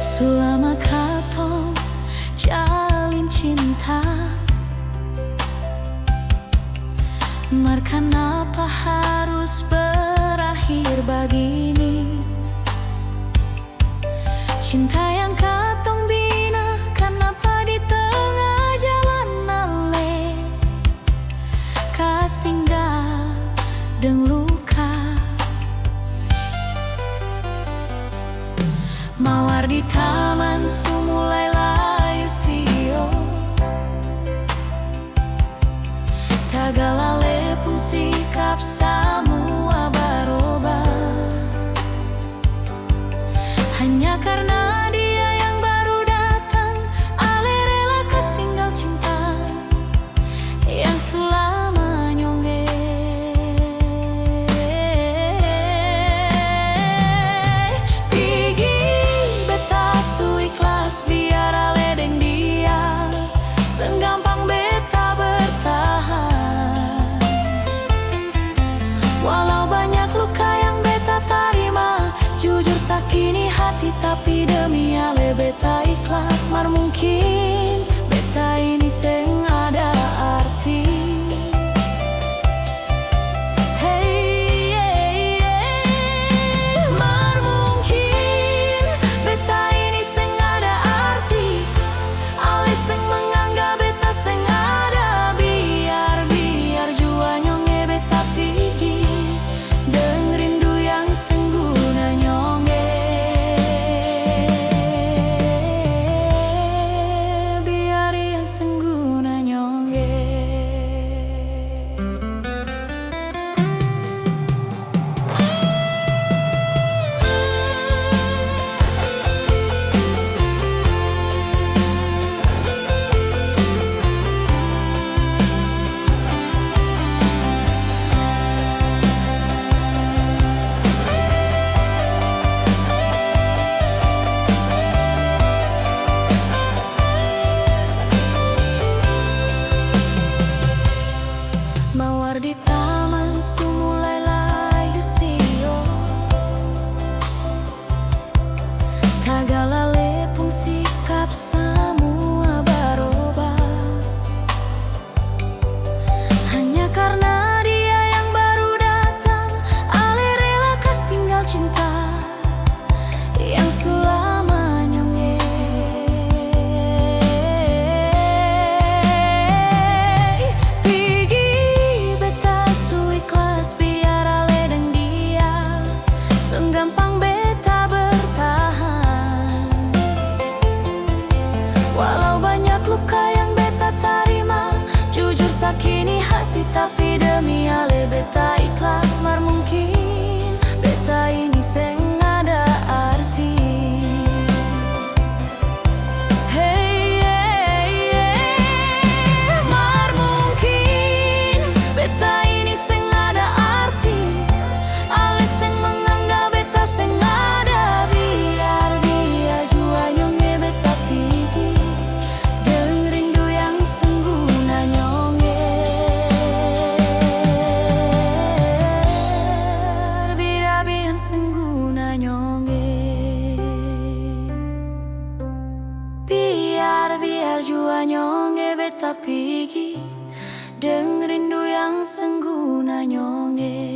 Selama katong jalin cinta, mar kenapa harus berakhir begini? Cinta yang katong bina, kenapa di tengah jalan ale kas tinggal deng luka? Mawar di taman su mulai layu sio, tagalale pun sikap samua barubah. Hanya karena dia yang baru datang, ale rela kas tinggal cinta yang selama nyongge. Pigi beta su ikhlas biar ale deng dia, senggampang beta bertahan. Walau banyak luka yang beta tarima, jujur sakini hati tapi demi ale beta ikhlas. Mar mungkin beta ini seng ada arti. Hey, mar mungkin beta ini seng ada arti. Ale seng menganggap beta seng ada. Biar jua nyonge beta pigi deng rindu yang seng guna nyonge. Biar yang seng guna nyonge. Mawar di taman su mulai layu sio, tagalale pun sikap samua barubah. Hanya karena dia yang baru datang, ale rela kas tinggal cinta yang selama nyonge. Pigi beta su ikhlas biar ale deng dia, senggampang beta bertahan. Walau banyak luka yang beta tarima, jujur sakini hati tapi demi ale beta ikhlas. Mar mungkin beta ini seng ada arti. Mar mungkin beta ini seng ada arti. Ale seng menganggap beta seng ada. Biar jua nyonge beta pigi deng rindu yang seng guna nyonge. Biar seng guna nyonge. Biar jua nyonge beta pigi deng rindu yang seng guna nyonge.